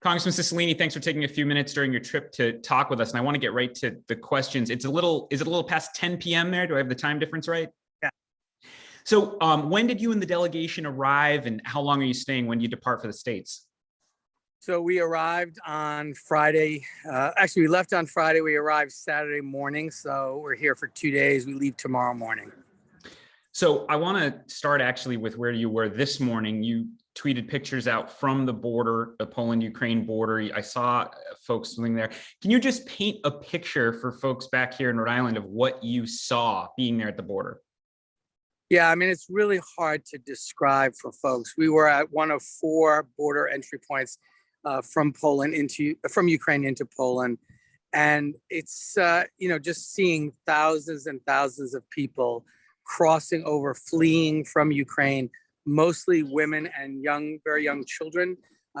Congressman Cicilline, thanks for taking a few minutes during your trip to talk with us. And I want to get right to the questions. Is it a little past 10 p.m. there? Do I have the time difference right? Yeah. So when did you and the delegation arrive, and how long are you staying when you depart for the States? So we arrived on Friday. Actually, we left on Friday. We arrived Saturday morning. So we're here for 2 days. We leave tomorrow morning. So I want to start actually with where you were this morning. You tweeted pictures out from the border, the Poland-Ukraine border. I saw folks swimming there. Can you just paint a picture for folks back here in Rhode Island of what you saw being there at the border? Yeah, I mean, it's really hard to describe for folks. We were at one of 4 border entry points from Ukraine into Poland. And it's, just seeing thousands and thousands of people crossing over, fleeing from Ukraine, mostly women and very young children,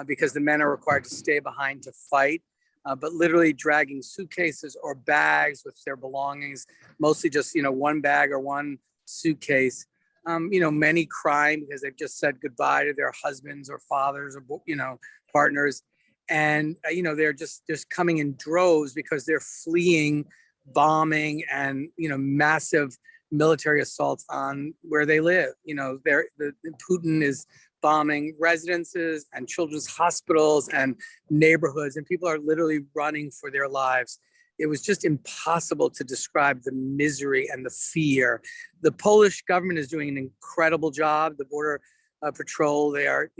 because the men are required to stay behind to fight, but literally dragging suitcases or bags with their belongings, mostly just, one bag or one suitcase. Many crying because they've just said goodbye to their husbands or fathers or, partners. And, they're just coming in droves because they're fleeing bombing and, massive military assaults on where they live. Putin is bombing residences and children's hospitals and neighborhoods, and people are literally running for their lives. It was just impossible to describe the misery and the fear. The Polish government is doing an incredible job. The border patrol, they are,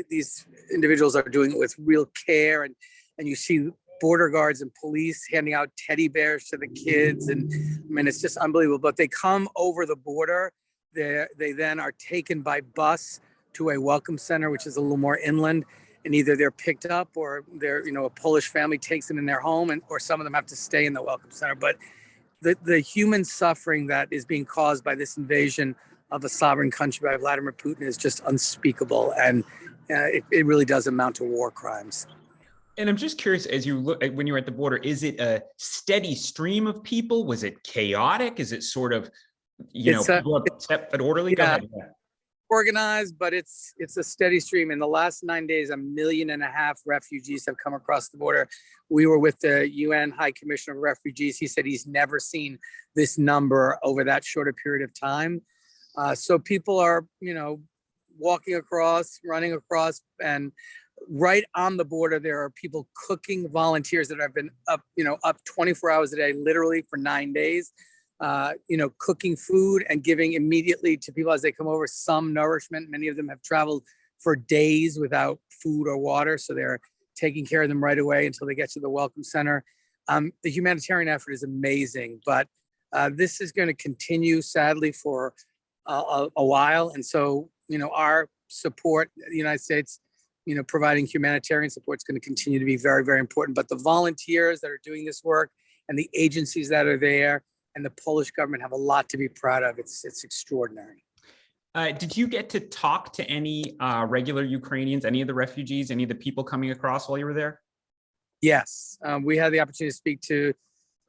these individuals are doing it with real care, and you see border guards and police handing out teddy bears to the kids. And I mean, it's just unbelievable. But they come over the border. They then are taken by bus to a welcome center, which is a little more inland. And either they're picked up or a Polish family takes them in their home, or some of them have to stay in the welcome center. But the human suffering that is being caused by this invasion of a sovereign country by Vladimir Putin is just unspeakable. And it really does amount to war crimes. And I'm just curious, as you look when you're at the border, is it a steady stream of people? Was it chaotic? Is it sort of, but orderly? Yeah, go ahead. Organized, but it's a steady stream. In the last 9 days, 1.5 million refugees have come across the border. We were with the UN High Commissioner of Refugees. He said he's never seen this number over that short a period of time. So people are, walking across, running across, and right on the border, there are people cooking, volunteers that have been up 24 hours a day, literally for 9 days, cooking food and giving immediately to people as they come over some nourishment. Many of them have traveled for days without food or water, so they're taking care of them right away until they get to the welcome center. The humanitarian effort is amazing, but this is going to continue, sadly, for a while. And so, our support, the United States, providing humanitarian support is going to continue to be very, very important. But the volunteers that are doing this work and the agencies that are there and the Polish government have a lot to be proud of. It's extraordinary. Did you get to talk to any regular Ukrainians, any of the refugees, any of the people coming across while you were there? Yes, we had the opportunity to speak to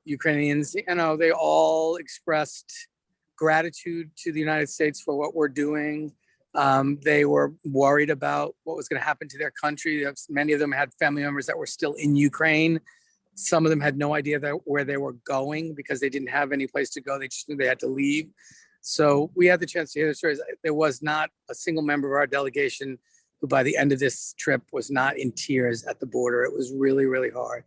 Ukrainians. They all expressed gratitude to the United States for what we're doing. They were worried about what was going to happen to their country. Many of them had family members that were still in Ukraine. Some of them had no idea where they were going because they didn't have any place to go. They just knew they had to leave. So we had the chance to hear the stories. There was not a single member of our delegation who by the end of this trip was not in tears at the border. It was really, really hard.